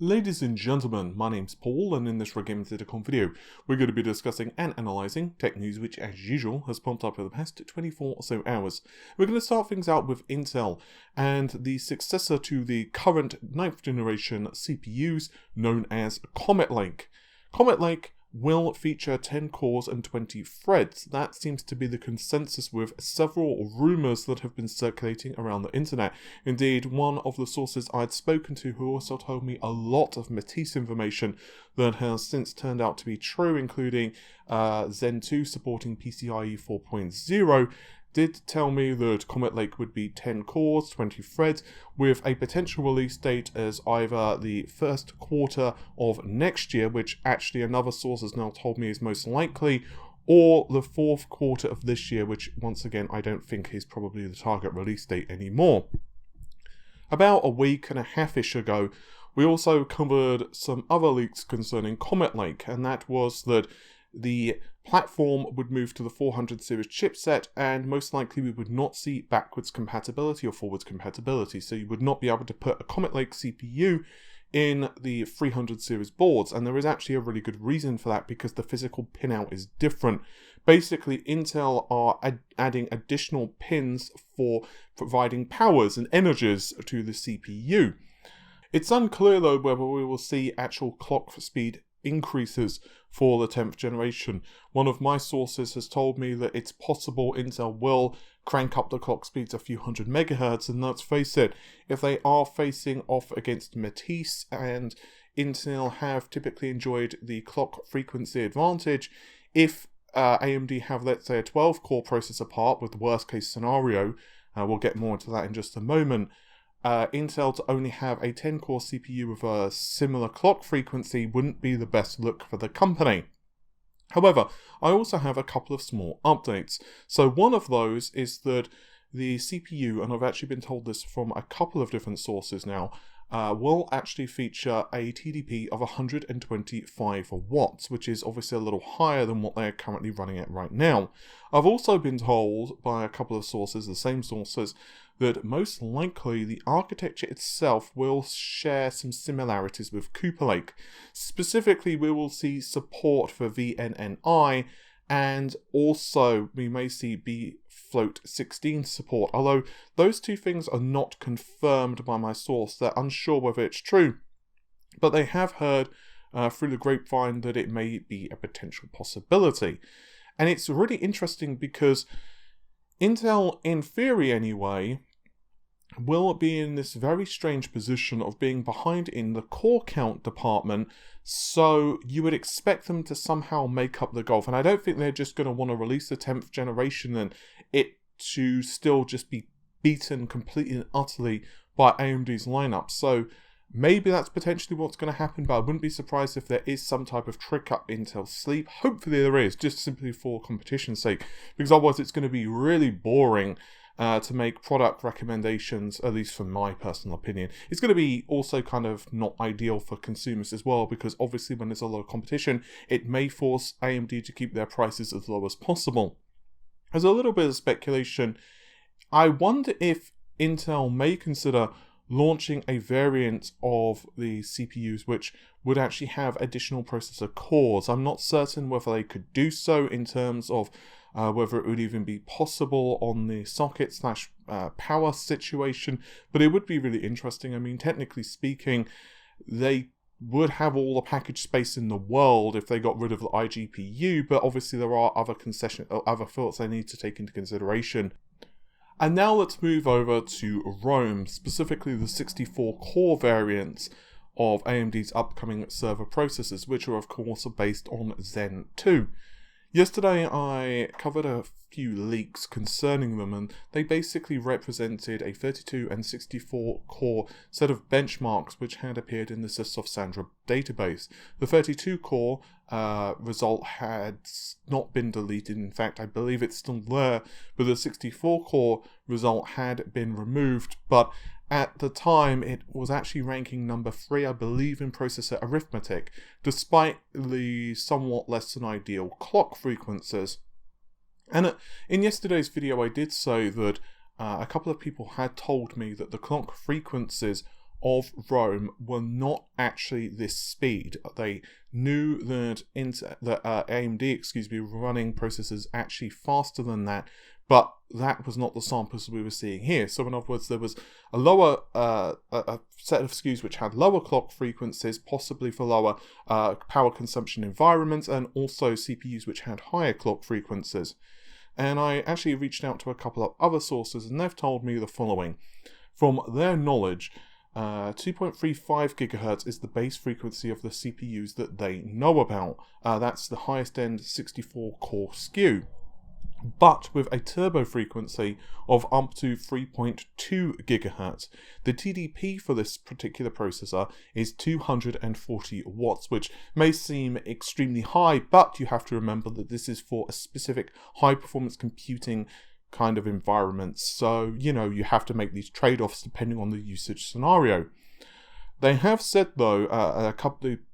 Ladies and gentlemen, my name's Paul, and in this Gaming Theatrecon video, we're going to be discussing and analysing tech news which, as usual, has pumped up over the past 24 or so hours. We're going to start things out with Intel and the successor to the current 9th generation CPUs known as Comet Lake. Comet Lake will feature 10 cores and 20 threads. That seems to be the consensus with several rumours that have been circulating around the internet. Indeed, one of the sources I'd spoken to who also told me a lot of Matisse information that has since turned out to be true, including Zen 2 supporting PCIe 4.0, did tell me that Comet Lake would be 10 cores, 20 threads, with a potential release date as either the first quarter of next year, which actually another source has now told me is most likely, or the fourth quarter of this year, which once again I don't think is probably the target release date anymore. About a week and a half-ish ago, we also covered some other leaks concerning Comet Lake, and that was that the platform would move to the 400 series chipset, and most likely we would not see backwards compatibility or forwards compatibility, so you would not be able to put a Comet Lake CPU in the 300 series boards. And there is actually a really good reason for that, because the physical pinout is different. Basically, Intel are adding additional pins for providing powers and energies to the CPU. It's unclear though whether we will see actual clock speed increases for the 10th generation. One of my sources has told me that it's possible Intel will crank up the clock speeds a few hundred megahertz, and let's face it, if they are facing off against Matisse, and Intel have typically enjoyed the clock frequency advantage, if AMD have, let's say, a 12-core processor part with the worst case scenario, we'll get more into that in just a moment, Intel to only have a 10-core CPU with a similar clock frequency wouldn't be the best look for the company. However, I also have a couple of small updates. So one of those is that the CPU, and I've actually been told this from a couple of different sources now, will actually feature a TDP of 125 watts, which is obviously a little higher than what they are currently running at right now. I've also been told by a couple of sources, the same sources, that most likely the architecture itself will share some similarities with Cooper Lake. Specifically, we will see support for VNNI, and also we may see bfloat 16 support, although those two things are not confirmed by my source. They're unsure whether it's true, but they have heard through the grapevine that it may be a potential possibility. And it's really interesting because Intel, in theory anyway, will be in this very strange position of being behind in the core count department, so you would expect them to somehow make up the gulf. And I don't think they're just going to want to release the 10th generation and it to still just be beaten completely and utterly by AMD's lineup. So maybe that's potentially what's going to happen, but I wouldn't be surprised if there is some type of trick up Intel's sleeve. Hopefully there is, just simply for competition's sake, because otherwise it's going to be really boring to make product recommendations, at least from my personal opinion. It's going to be also kind of not ideal for consumers as well, because obviously when there's a lot of competition, it may force AMD to keep their prices as low as possible. There's a little bit of speculation. I wonder if Intel may consider launching a variant of the CPUs which would actually have additional processor cores. I'm not certain whether they could do so in terms of whether it would even be possible on the socket / power situation, but it would be really interesting. I mean, technically speaking, they would have all the package space in the world if they got rid of the iGPU, but obviously there are other thoughts they need to take into consideration. And now let's move over to Rome, specifically the 64-core variants of AMD's upcoming server processors, which are of course based on Zen 2. Yesterday I covered a few leaks concerning them, and they basically represented a 32 and 64 core set of benchmarks which had appeared in the Sysoft Sandra database. The 32 core result had not been deleted. In fact, I believe it's still there, but the 64 core result had been removed, but at the time it was actually ranking number 3, I believe, in processor arithmetic, despite the somewhat less than ideal clock frequencies. And in yesterday's video I did say that a couple of people had told me that the clock frequencies of Rome were not actually this speed. They knew that AMD, were running processors actually faster than that, but that was not the samples we were seeing here. So in other words, there was a lower a set of SKUs which had lower clock frequencies, possibly for lower power consumption environments, and also CPUs which had higher clock frequencies. And I actually reached out to a couple of other sources, and they've told me the following. From their knowledge, 2.35 gigahertz is the base frequency of the CPUs that they know about. That's the highest end 64 core SKU, but with a turbo frequency of up to 3.2 gigahertz. The TDP for this particular processor is 240 watts, which may seem extremely high, but you have to remember that this is for a specific high performance computing kind of environments. So, you have to make these trade-offs depending on the usage scenario. They have said, though,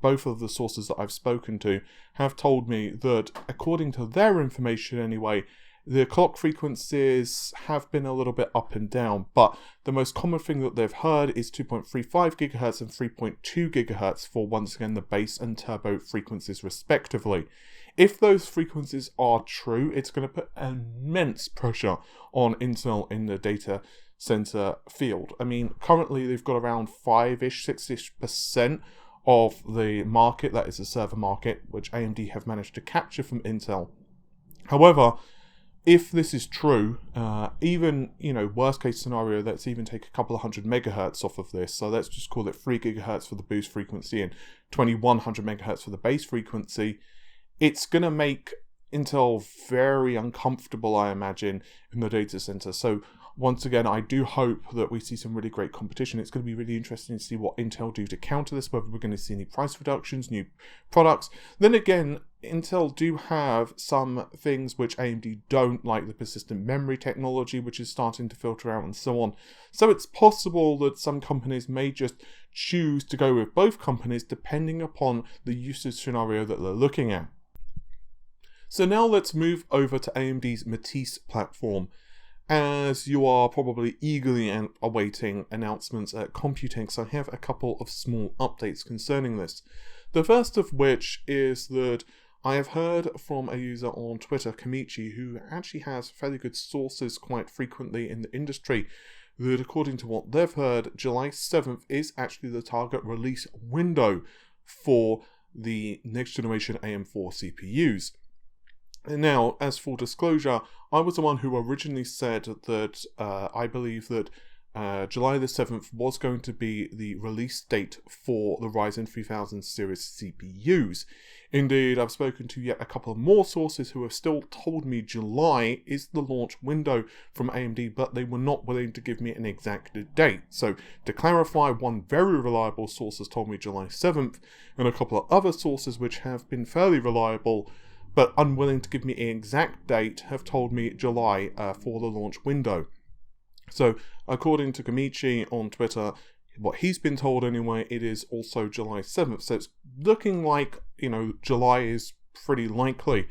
both of the sources that I've spoken to have told me that, according to their information anyway, the clock frequencies have been a little bit up and down, but the most common thing that they've heard is 2.35 gigahertz and 3.2 gigahertz for, once again, the base and turbo frequencies respectively. If those frequencies are true, it's going to put immense pressure on Intel in the data center field. I mean, currently they've got around 5-ish, 6-ish% of the market, that is the server market, which AMD have managed to capture from Intel. However, if this is true, even, worst case scenario, let's even take a couple of hundred megahertz off of this. So let's just call it 3 gigahertz for the boost frequency and 2100 megahertz for the base frequency. It's going to make Intel very uncomfortable, I imagine, in the data center. So once again, I do hope that we see some really great competition. It's going to be really interesting to see what Intel do to counter this, whether we're going to see any price reductions, new products. Then again, Intel do have some things which AMD don't, like the persistent memory technology, which is starting to filter out and so on. So it's possible that some companies may just choose to go with both companies depending upon the usage scenario that they're looking at. So now let's move over to AMD's Matisse platform. As you are probably eagerly awaiting announcements at Computex, I have a couple of small updates concerning this. The first of which is that I have heard from a user on Twitter, Kamichi, who actually has fairly good sources quite frequently in the industry, that according to what they've heard, July 7th is actually the target release window for the next generation AM4 CPUs. Now, as full disclosure, I was the one who originally said that I believe that July the 7th was going to be the release date for the Ryzen 3000 series CPUs. Indeed, I've spoken to yet a couple of more sources who have still told me July is the launch window from AMD, but they were not willing to give me an exact date. So, to clarify, one very reliable source has told me July 7th, and a couple of other sources which have been fairly reliable but unwilling to give me an exact date, have told me July for the launch window. So, according to Kamichi on Twitter, what he's been told anyway, it is also July 7th. So it's looking like, July is pretty likely.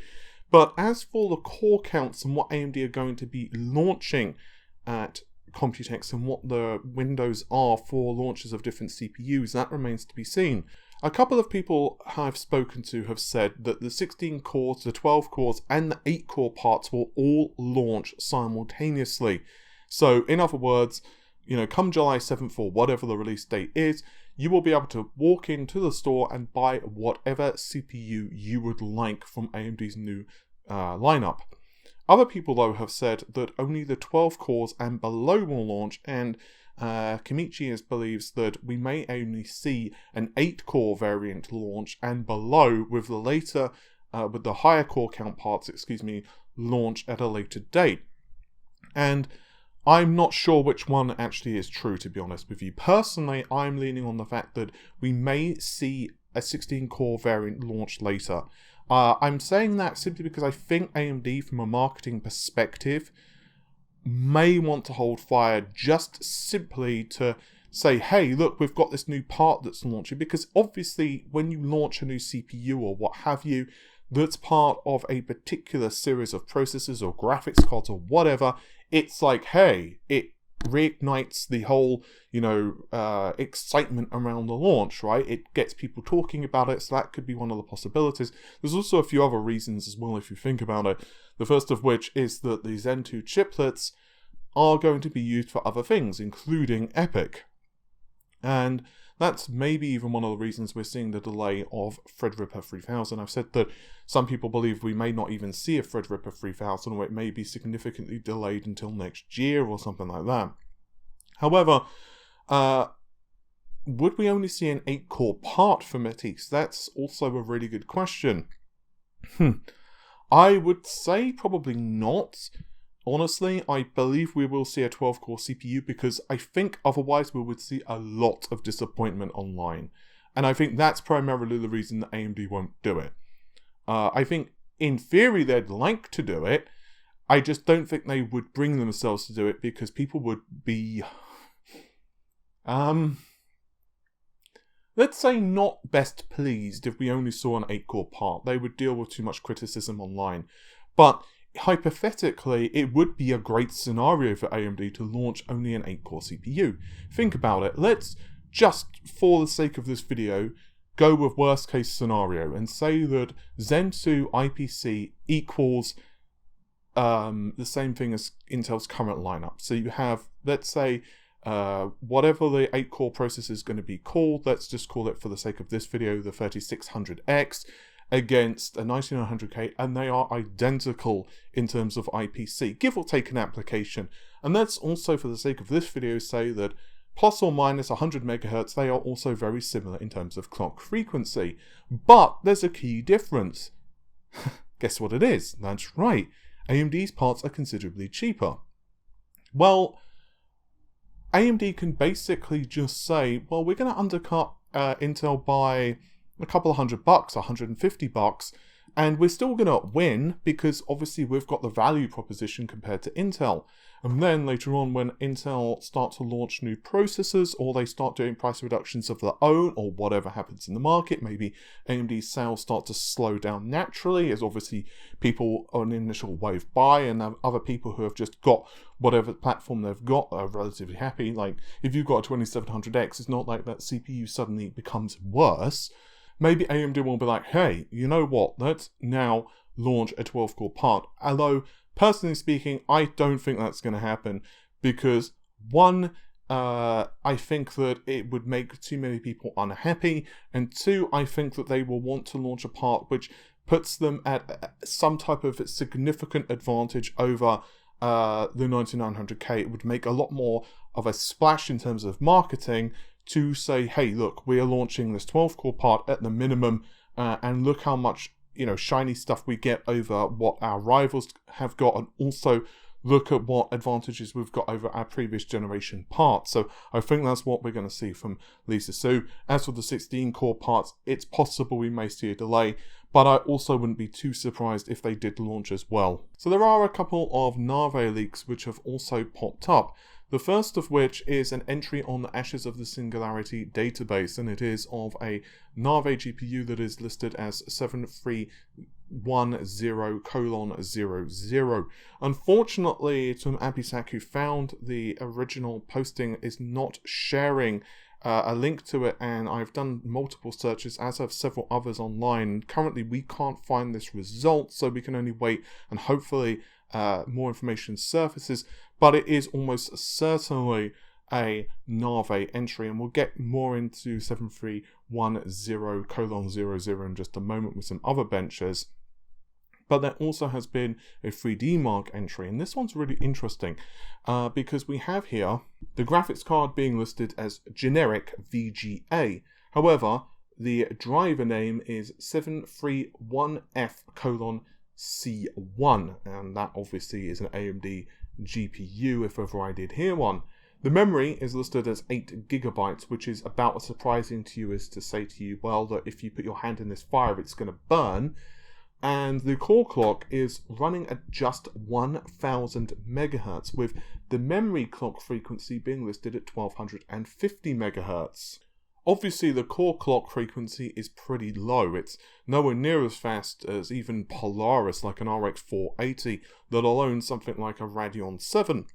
But as for the core counts and what AMD are going to be launching at Computex and what the windows are for launches of different CPUs, that remains to be seen. A couple of people I've spoken to have said that the 16 cores, the 12 cores, and the 8 core parts will all launch simultaneously. So, in other words, come July 7th or whatever the release date is, you will be able to walk into the store and buy whatever CPU you would like from AMD's new lineup. Other people, though, have said that only the 12 cores and below will launch, and Kamichi believes that we may only see an 8-core variant launch and below with the higher core count parts, launch at a later date. And I'm not sure which one actually is true, to be honest with you. Personally, I'm leaning on the fact that we may see a 16-core variant launch later. I'm saying that simply because I think AMD, from a marketing perspective, may want to hold fire just simply to say, hey, look, we've got this new part that's launching, because obviously when you launch a new CPU or what have you, that's part of a particular series of processors or graphics cards or whatever, it's like, hey, it reignites the whole, excitement around the launch, right? It gets people talking about it, so that could be one of the possibilities. There's also a few other reasons as well if you think about it. The first of which is that the Zen 2 chiplets are going to be used for other things, including EPYC. And that's maybe even one of the reasons we're seeing the delay of Threadripper 3000. I've said that some people believe we may not even see a Threadripper 3000, or it may be significantly delayed until next year or something like that. However, would we only see an 8-core part for Matisse? That's also a really good question. I would say probably not. Honestly, I believe we will see a 12-core CPU, because I think otherwise we would see a lot of disappointment online. And I think that's primarily the reason that AMD won't do it. I think, in theory, they'd like to do it. I just don't think they would bring themselves to do it, because people would be... let's say not best pleased if we only saw an 8-core part. They would deal with too much criticism online. But hypothetically, it would be a great scenario for AMD to launch only an 8-core CPU. Think about it. Let's just, for the sake of this video, go with worst case scenario and say that Zen 2 EPYC equals the same thing as Intel's current lineup. So you have, let's say, whatever the 8-core processor is going to be called, let's just call it, for the sake of this video, the 3600X, against a 9900K, and they are identical in terms of EPYC, give or take an application. And let's also, for the sake of this video, say that plus or minus 100 MHz, they are also very similar in terms of clock frequency. But there's a key difference. Guess what it is? That's right, AMD's parts are considerably cheaper. Well, AMD can basically just say, well, we're going to undercut Intel by a couple of $100, $150, and we're still going to win, because obviously we've got the value proposition compared to Intel. And then later on, when Intel start to launch new processors, or they start doing price reductions of their own, or whatever happens in the market, maybe AMD's sales start to slow down naturally, as obviously people on an initial wave buy, and other people who have just got whatever platform they've got are relatively happy. Like, if you've got a 2700X, it's not like that CPU suddenly becomes worse. Maybe AMD will be like, hey, you know what, let's now launch a 12-core part. Although, personally speaking, I don't think that's going to happen, because one, I think that it would make too many people unhappy, and two, I think that they will want to launch a part which puts them at some type of significant advantage over the 9900K. It would make a lot more of a splash in terms of marketing to say, hey, look, we are launching this 12-core part at the minimum, and look how much, shiny stuff we get over what our rivals have got, and also look at what advantages we've got over our previous generation parts. So I think that's what we're going to see from Lisa Su. As for the 16-core parts, it's possible we may see a delay, but I also wouldn't be too surprised if they did launch as well. So there are a couple of Navi leaks which have also popped up. The first of which is an entry on the Ashes of the Singularity database, and it is of a Navi GPU that is listed as 7310:00. Unfortunately, Tom Abisak, who found the original posting, is not sharing a link to it, and I've done multiple searches, as have several others online. Currently, we can't find this result, so we can only wait, and hopefully more information surfaces, but it is almost certainly a Navi entry, and we'll get more into 7310:00 in just a moment with some other benches. But there also has been a 3D Mark entry, and this one's really interesting because we have here the graphics card being listed as generic VGA. However, the driver name is 731F:(C1, and that obviously is an AMD GPU, if ever I did hear one. The memory is listed as 8GB, which is about as surprising to you as to say to you, well, that if you put your hand in this fire, it's going to burn. And the core clock is running at just 1000 MHz, with the memory clock frequency being listed at 1250 MHz. Obviously, the core clock frequency is pretty low. It's nowhere near as fast as even Polaris, like an RX 480, let alone something like a Radeon 7.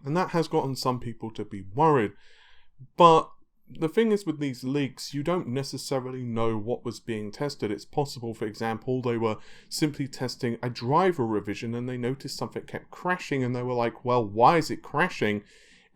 And that has gotten some people to be worried. But the thing is with these leaks, you don't necessarily know what was being tested. It's possible, for example, they were simply testing a driver revision and they noticed something kept crashing and they were like, well, why is it crashing?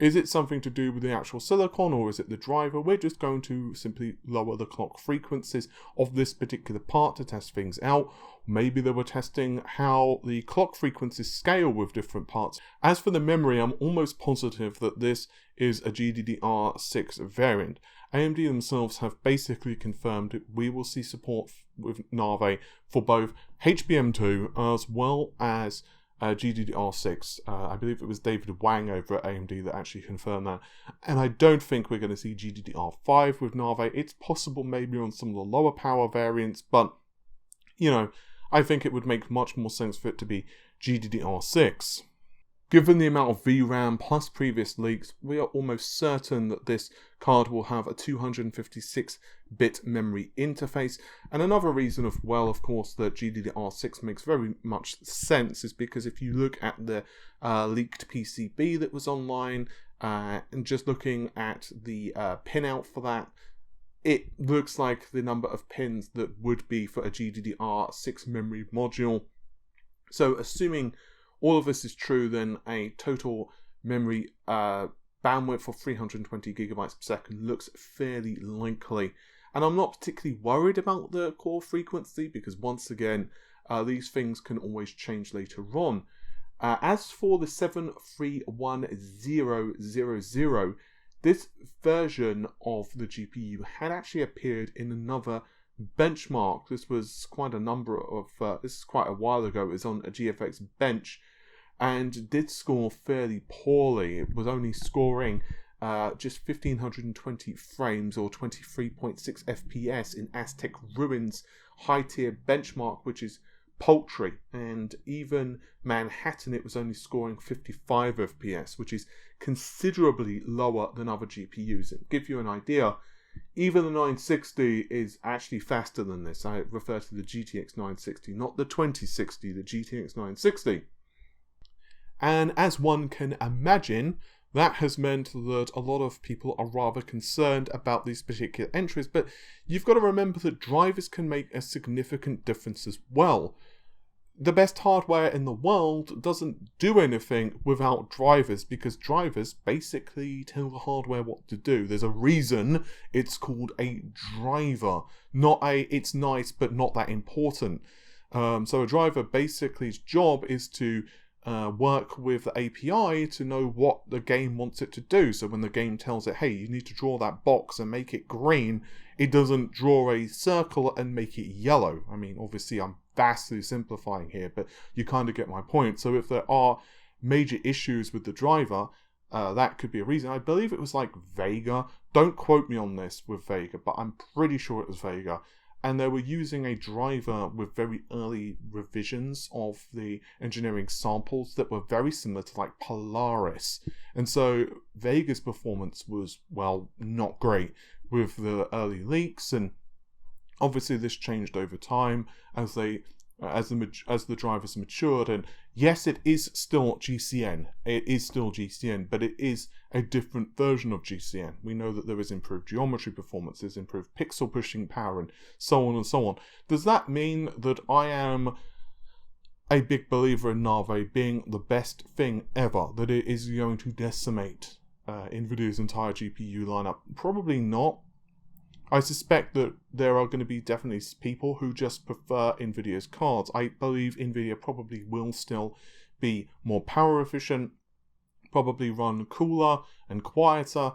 Is it something to do with the actual silicon or is it the driver? We're just going to simply lower the clock frequencies of this particular part to test things out. Maybe they were testing how the clock frequencies scale with different parts. As for the memory, I'm almost positive that this is a GDDR6 variant. AMD themselves have basically confirmed that we will see support with Navi for both HBM2 as well as GDDR6. I believe it was David Wang over at AMD that actually confirmed that. And I don't think we're going to see GDDR5 with Navi. It's possible maybe on some of the lower power variants, but, you know, I think it would make much more sense for it to be GDDR6. Given the amount of VRAM plus previous leaks, we are almost certain that this card will have a 256-bit memory interface. And another reason of course, that GDDR6 makes very much sense is because if you look at the leaked PCB that was online, and just looking at the pinout for that, it looks like the number of pins that would be for a GDDR6 memory module. So assuming all of this is true, then a total memory bandwidth of 320 gigabytes per second looks fairly likely. And I'm not particularly worried about the core frequency because once again, these things can always change later on. As for the 73100, this version of the GPU had actually appeared in another benchmark. This was quite a while ago. It was on a GFX bench and did score fairly poorly. It was only scoring just 1520 frames or 23.6 FPS in Aztec Ruins high tier benchmark, which is paltry. And even Manhattan, it was only scoring 55 FPS, which is considerably lower than other GPUs. To give you an idea, even the 960 is actually faster than this. I refer to the GTX 960, not the 2060, the GTX 960. And as one can imagine, that has meant that a lot of people are rather concerned about these particular entries, but you've got to remember that drivers can make a significant difference as well. The best hardware in the world doesn't do anything without drivers, because drivers basically tell the hardware what to do. There's a reason it's called a driver, not a it's nice but not that important. So a driver basically's job is to work with the API to know what the game wants it to do. So when the game tells it, hey, you need to draw that box and make it green, it doesn't draw a circle and make it yellow. I mean, obviously I'm vastly simplifying here, but you kind of get my point. So if there are major issues with the driver, that could be a reason. I believe it was like Vega. Don't quote me on this with Vega, but I'm pretty sure it was Vega. And they were using a driver with very early revisions of the engineering samples that were very similar to like Polaris. And so Vega's performance was, well, not great with the early leaks. And obviously this changed over time as the drivers matured. And yes, it is still GCN. It is still GCN, but it is a different version of GCN. We know that there is improved geometry performance, there's improved pixel pushing power, and so on and so on. Does that mean that I am a big believer in Navi being the best thing ever, that it is going to decimate NVIDIA's entire GPU lineup? Probably not. I suspect that there are going to be definitely people who just prefer NVIDIA's cards. I believe NVIDIA probably will still be more power efficient, probably run cooler and quieter.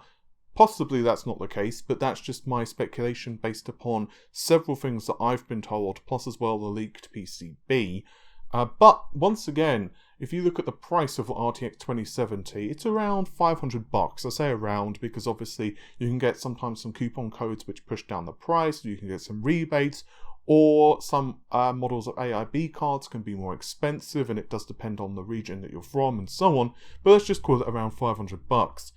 Possibly that's not the case, but that's just my speculation based upon several things that I've been told, plus as well the leaked PCB. But once again, if you look at the price of RTX 2070, it's around $500. I say around because obviously you can get sometimes some coupon codes which push down the price, you can get some rebates, or some models of AIB cards can be more expensive, and it does depend on the region that you're from and so on, but let's just call it around $500.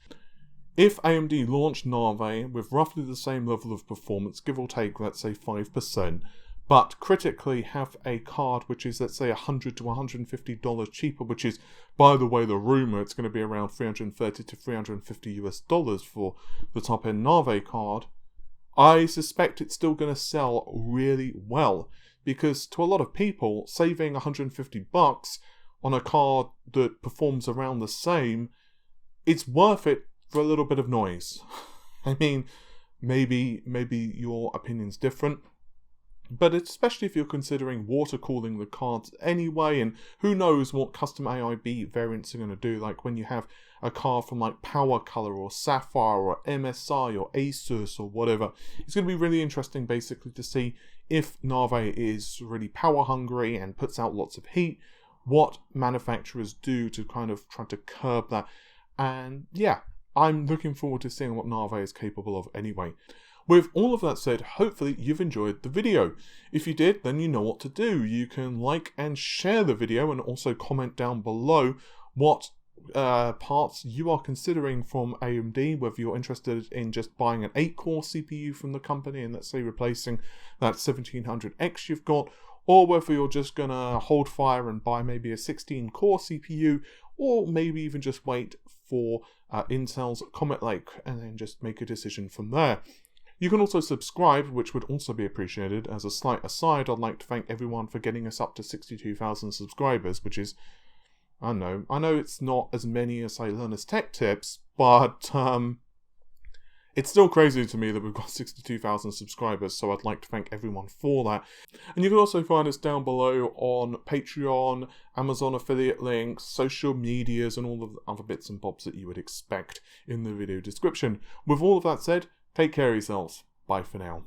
If AMD launched Navi with roughly the same level of performance, give or take, let's say 5%, but critically have a card which is, let's say, $100 to $150 cheaper, which is, by the way, the rumor, it's going to be around $330 to $350 for the top-end Navi card, I suspect it's still going to sell really well, because to a lot of people, saving $150 on a card that performs around the same, it's worth it for a little bit of noise. I mean, maybe your opinion's different, but especially if you're considering water cooling the cards anyway, and who knows what custom AIB variants are going to do, like when you have a card from like Power Color or Sapphire or MSI or Asus or whatever. It's going to be really interesting basically to see if Navi is really power hungry and puts out lots of heat, what manufacturers do to kind of try to curb that. And yeah, I'm looking forward to seeing what Navi is capable of anyway. With all of that said, hopefully you've enjoyed the video. If you did, then you know what to do. You can like and share the video and also comment down below what parts you are considering from AMD, whether you're interested in just buying an 8-core CPU from the company and let's say replacing that 1700X you've got, or whether you're just gonna hold fire and buy maybe a 16-core CPU, or maybe even just wait for Intel's Comet Lake and then just make a decision from there. You can also subscribe, which would also be appreciated. As a slight aside, I'd like to thank everyone for getting us up to 62,000 subscribers, which is, I know it's not as many as, say, Learner's Tech Tips, but it's still crazy to me that we've got 62,000 subscribers, so I'd like to thank everyone for that. And you can also find us down below on Patreon, Amazon affiliate links, social medias, and all of the other bits and bobs that you would expect in the video description. With all of that said, take care of yourselves. Bye for now.